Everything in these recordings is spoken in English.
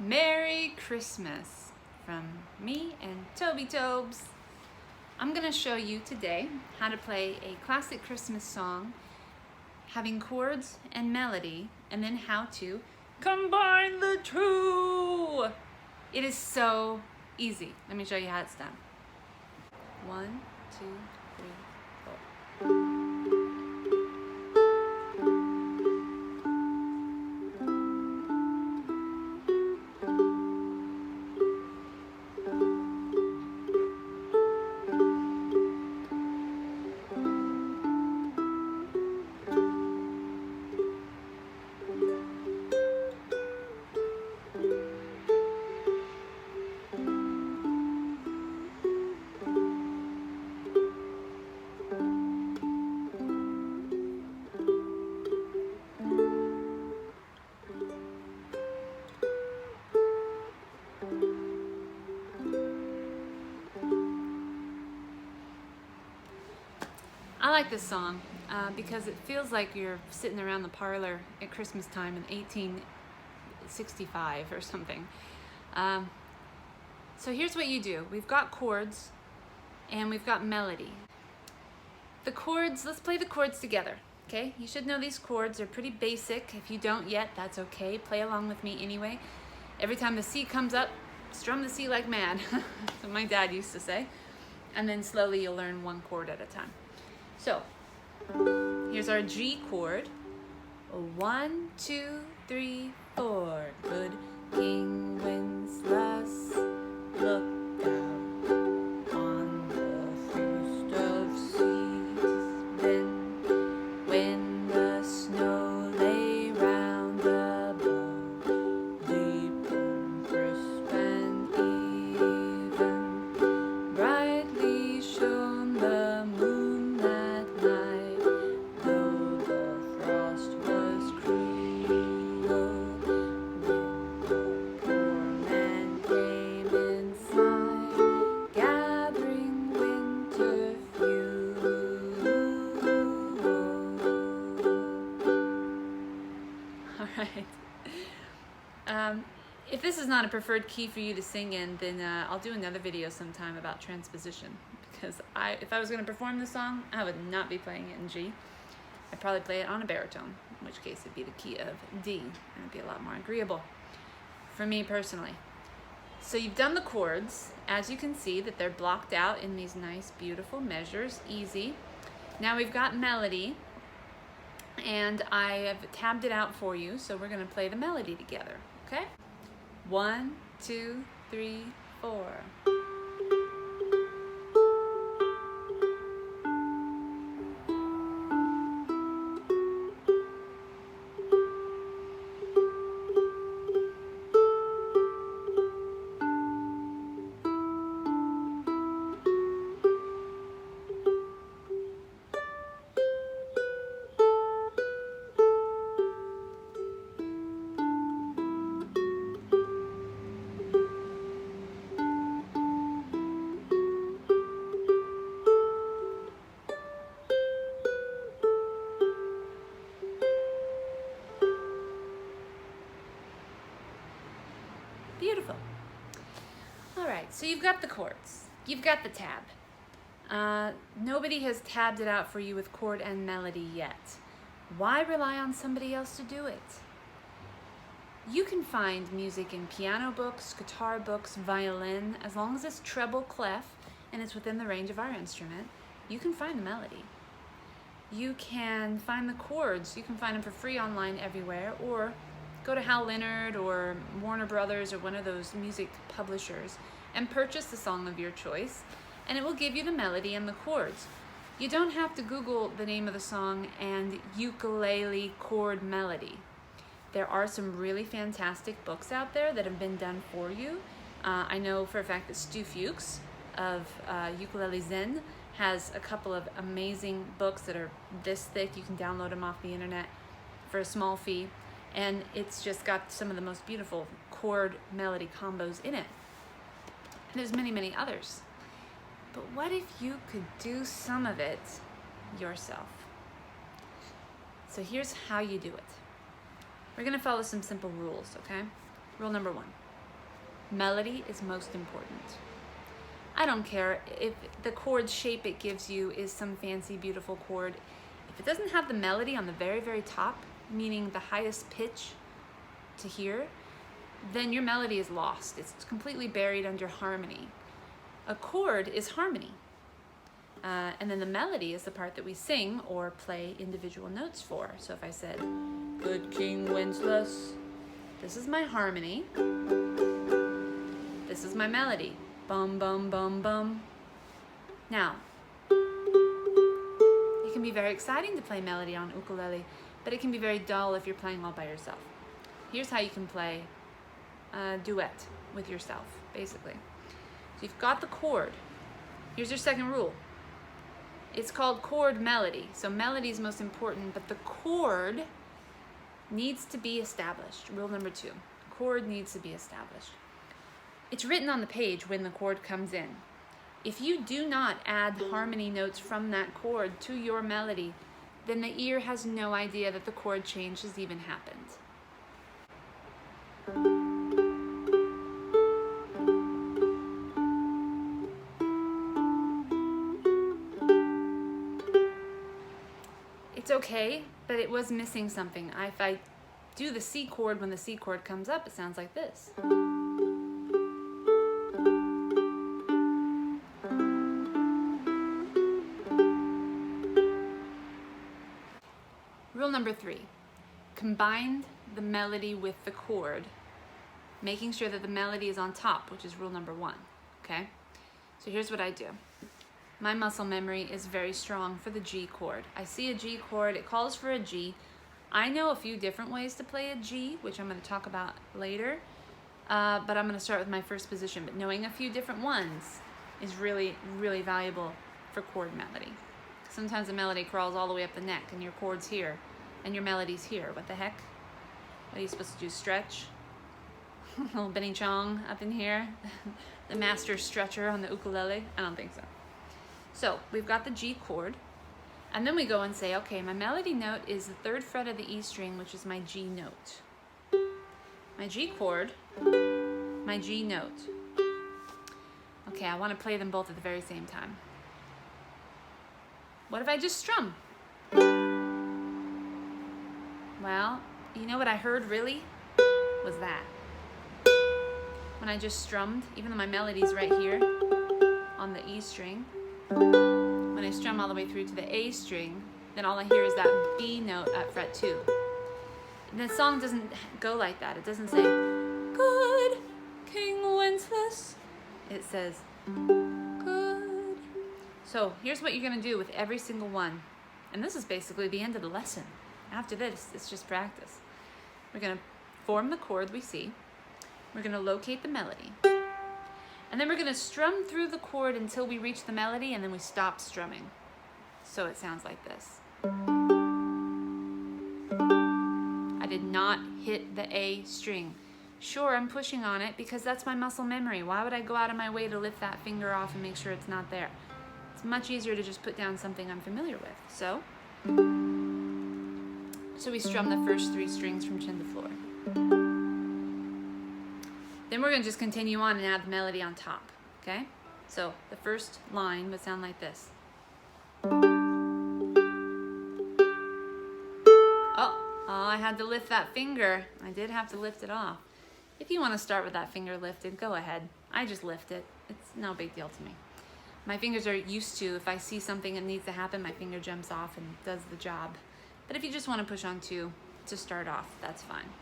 Merry Christmas from me and Toby Tobes. I'm going to show you today how to play a classic Christmas song having chords and melody, and then how to combine the two. It is so easy. Let me show you how it's done. 1, 2, 3, 4. I like this song because it feels like you're sitting around the parlor at Christmas time in 1865 or something. So here's what you do. We've got chords and we've got melody. The chords, let's play the chords together, okay? You should know these chords. They're pretty basic. If you don't yet, that's okay. Play along with me anyway. Every time the C comes up, strum the C like mad. That's what my dad used to say. And then slowly you'll learn one chord at a time. So, here's our G chord. 1, 2, 3, 4. Good King Winceslas, look out on the feast of season, when the snow lay round above, deep and crisp and even, brightly shone the moon. If this is not a preferred key for you to sing in, then I'll do another video sometime about transposition, because if I was going to perform this song, I would not be playing it in G. I'd probably play it on a baritone, in which case it'd be the key of D, and it'd be a lot more agreeable for me personally. So you've done the chords. As you can see that they're blocked out in these nice beautiful measures, easy. Now we've got melody, and I have tabbed it out for you, so we're going to play the melody together, okay? 1, 2, 3, 4. Beautiful. All right, so you've got the chords. You've got the tab. Nobody has tabbed it out for you with chord and melody yet. Why rely on somebody else to do it? You can find music in piano books, guitar books, violin. As long as it's treble clef and it's within the range of our instrument, you can find the melody. You can find the chords. You can find them for free online everywhere, or go to Hal Leonard or Warner Brothers or one of those music publishers and purchase the song of your choice, and it will give you the melody and the chords. You don't have to Google the name of the song and ukulele chord melody. There are some really fantastic books out there that have been done for you. I know for a fact that Stu Fuchs of Ukulele Zen has a couple of amazing books that are this thick. You can download them off the internet for a small fee. And it's just got some of the most beautiful chord melody combos in it. And there's many, many others. But what if you could do some of it yourself? So here's how you do it. We're gonna follow some simple rules, okay? Rule number 1. Melody is most important. I don't care if the chord shape it gives you is some fancy, beautiful chord. If it doesn't have the melody on the very, very top, meaning the highest pitch to hear, then your melody is lost. It's completely buried under harmony. A chord is harmony. And then the melody is the part that we sing or play individual notes for. So if I said, "Good King Winceslas," this is my harmony. This is my melody. Bum, bum, bum, bum. Now, it can be very exciting to play melody on ukulele, but it can be very dull if you're playing all by yourself. Here's how you can play a duet with yourself, basically. So you've got the chord. Here's your second rule. It's called chord melody. So melody is most important, but the chord needs to be established. Rule number 2, chord needs to be established. It's written on the page when the chord comes in. If you do not add harmony notes from that chord to your melody, then the ear has no idea that the chord change has even happened. It's okay, but it was missing something. If I do the C chord when the C chord comes up, it sounds like this. Rule number 3, combine the melody with the chord, making sure that the melody is on top, which is rule number 1, okay? So here's what I do. My muscle memory is very strong for the G chord. I see a G chord, it calls for a G. I know a few different ways to play a G, which I'm going to talk about later, but I'm going to start with my first position. But knowing a few different ones is really, really valuable for chord melody. Sometimes the melody crawls all the way up the neck and your chord's here and your melody's here. What the heck? What are you supposed to do, stretch? Little Benny Chong up in here, the master stretcher on the ukulele? I don't think so. So we've got the G chord, and then we go and say, okay, my melody note is the 3rd fret of the E string, which is my G note. My G chord, my G note. Okay, I want to play them both at the very same time. What if I just strum? Well, you know what I heard really? Was that. When I just strummed, even though my melody's right here on the E string, when I strum all the way through to the A string, then all I hear is that B note at fret 2. And the song doesn't go like that. It doesn't say, "Good King Winceslas." It says, "Good." So here's what you're going to do with every single one. And this is basically the end of the lesson. After this, it's just practice. We're going to form the chord we see. We're going to locate the melody. And then we're going to strum through the chord until we reach the melody, and then we stop strumming. So it sounds like this. I did not hit the A string. Sure, I'm pushing on it because that's my muscle memory. Why would I go out of my way to lift that finger off and make sure it's not there? It's much easier to just put down something I'm familiar with. So we strum the first 3 strings from chin to floor. Then we're going to just continue on and add the melody on top, okay? So the first line would sound like this. Oh, I had to lift that finger. I did have to lift it off. If you want to start with that finger lifted, go ahead. I just lift it. It's no big deal to me. My fingers are used to, if I see something that needs to happen, my finger jumps off and does the job. But if you just want to push on 2 to start off, that's fine.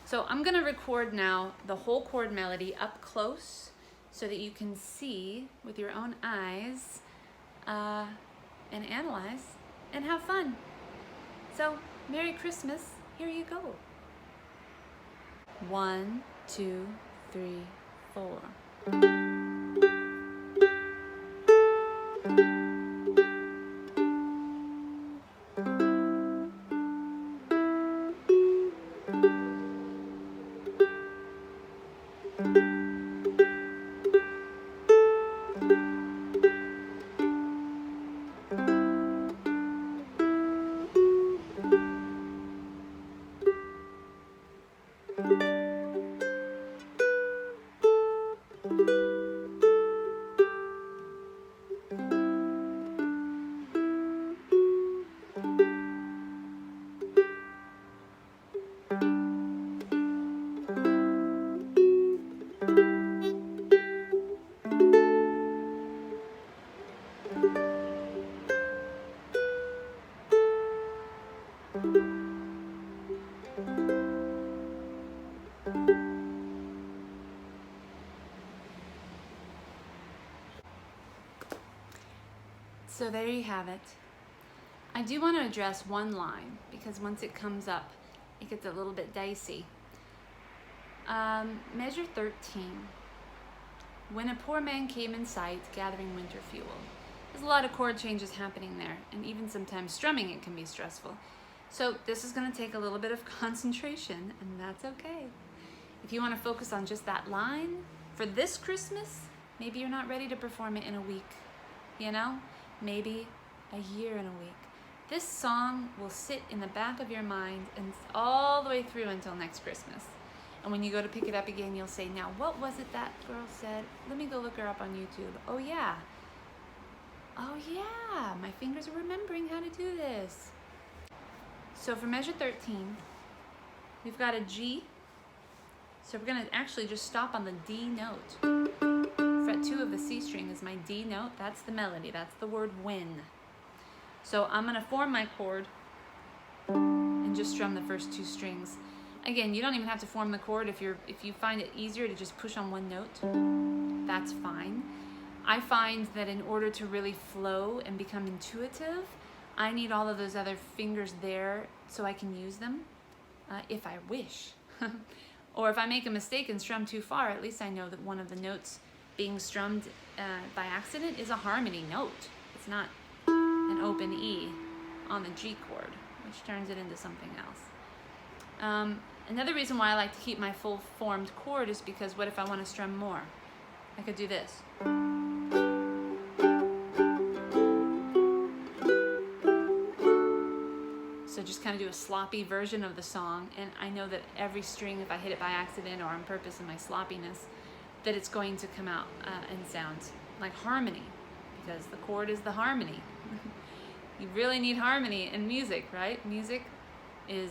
So I'm going to record now the whole chord melody up close so that you can see with your own eyes and analyze and have fun. So Merry Christmas, here you go. 1, 2, 3, 4. So there you have it. I do want to address one line because once it comes up, it gets a little bit dicey. Measure 13. When a poor man came in sight, gathering winter fuel. There's a lot of chord changes happening there, and even sometimes strumming it can be stressful. So this is going to take a little bit of concentration, and that's okay. If you want to focus on just that line for this Christmas, maybe you're not ready to perform it in a week, you know? Maybe a year and a week. This song will sit in the back of your mind and all the way through until next Christmas. And when you go to pick it up again, you'll say, now what was it that girl said? Let me go look her up on YouTube. Oh yeah, my fingers are remembering how to do this. So for measure 13, we've got a G. So we're gonna actually just stop on the D note. Fret 2 of the C string is my D note. That's the melody, that's the word win. So I'm gonna form my chord and just strum the first 2 strings. Again, you don't even have to form the chord. If you find it easier to just push on one note, that's fine. I find that in order to really flow and become intuitive, I need all of those other fingers there so I can use them if I wish. Or if I make a mistake and strum too far, at least I know that one of the notes being strummed by accident is a harmony note. It's not an open E on the G chord, which turns it into something else. Another reason why I like to keep my full formed chord is because what if I want to strum more? I could do this. So just kind of do a sloppy version of the song, and I know that every string, if I hit it by accident or on purpose in my sloppiness, that it's going to come out and sound like harmony, because the chord is the harmony. You really need harmony in music, right? Music is,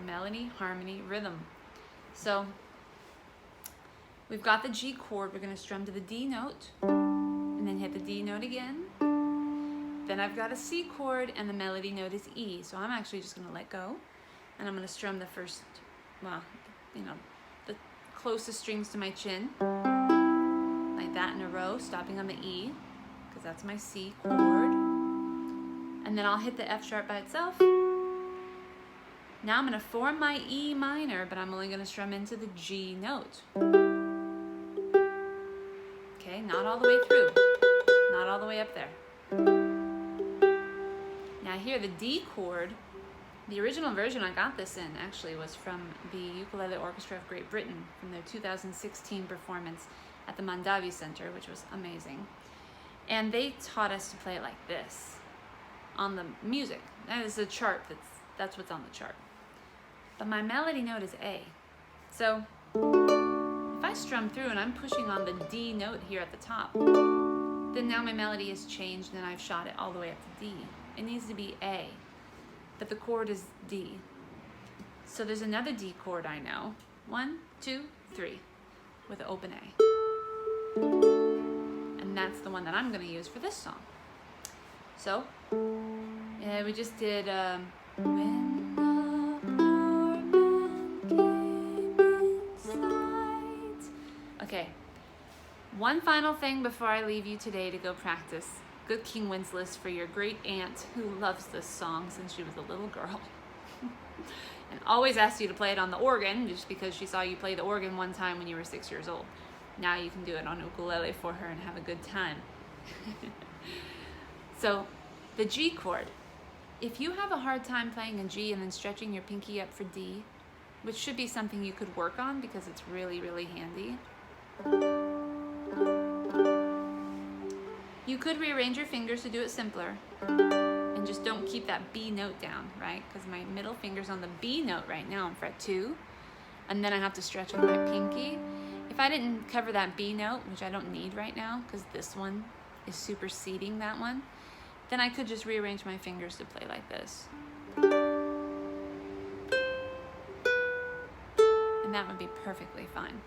melody, harmony, rhythm. So we've got the G chord. We're going to strum to the D note and then hit the D note again. Then I've got a C chord and the melody note is E. So I'm actually just going to let go and I'm going to strum the first, the closest strings to my chin, like that in a row, stopping on the E, because that's my C chord. And then I'll hit the F sharp by itself. Now I'm going to form my E minor, but I'm only going to strum into the G note. Okay, not all the way through, not all the way up there. Now here, the D chord, the original version I got this in actually was from the Ukulele Orchestra of Great Britain, from their 2016 performance at the Mondavi Center, which was amazing. And they taught us to play it like this on the music. That is a chart, that's what's on the chart. But my melody note is A. So if I strum through and I'm pushing on the D note here at the top, then now my melody has changed and I've shot it all the way up to D. It needs to be A, but the chord is D. So there's another D chord I know. 1, 2, 3, with an open A. And that's the one that I'm gonna use for this song. So, we just did, when the poor man came in sight. Okay, one final thing before I leave you today to go practice. Good King Winceslas for your great aunt who loves this song since she was a little girl. And always asks you to play it on the organ just because she saw you play the organ one time when you were 6 years old. Now you can do it on ukulele for her and have a good time. So, the G chord. If you have a hard time playing a G and then stretching your pinky up for D, which should be something you could work on because it's really, really handy, you could rearrange your fingers to do it simpler. And just don't keep that B note down, right? Because my middle finger's on the B note right now on fret 2, and then I have to stretch with my pinky. If I didn't cover that B note, which I don't need right now because this one is superseding that one, then I could just rearrange my fingers to play like this. And that would be perfectly fine.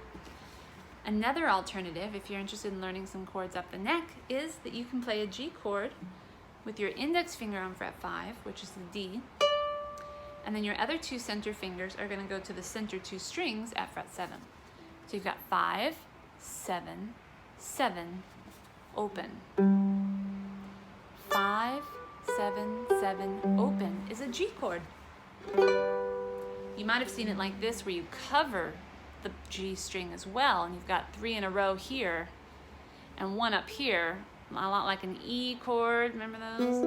Another alternative, if you're interested in learning some chords up the neck, is that you can play a G chord with your index finger on fret 5, which is the D, And then your other 2 center fingers are going to go to the center 2 strings at fret 7. So you've got 5, 7, 7, open. 5, 7, 7, open is a G chord. You might have seen it like this where you cover the G string as well, and you've got 3 in a row here and 1 up here, a lot like an E chord. Remember those?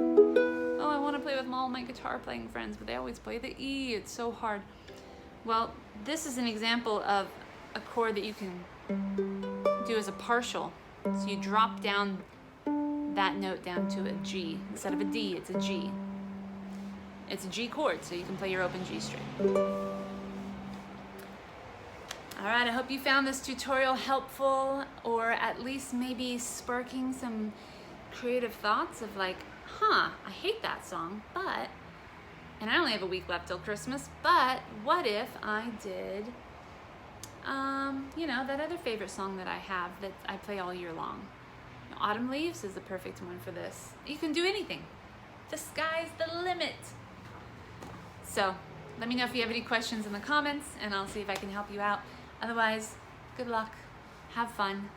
Oh, I want to play with all my guitar playing friends, but they always play the E. It's so hard. Well, this is an example of a chord that you can do as a partial. So you drop down that note down to a G. Instead of a D, it's a G. It's a G chord, so you can play your open G string. All right, I hope you found this tutorial helpful, or at least maybe sparking some creative thoughts of like, I hate that song, but, and I only have a week left till Christmas, but what if I did, you know, that other favorite song that I have that I play all year long? Autumn Leaves is the perfect one for this. You can do anything. The sky's the limit. So let me know if you have any questions in the comments, and I'll see if I can help you out. Otherwise, good luck, have fun,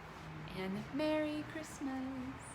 and Merry Christmas.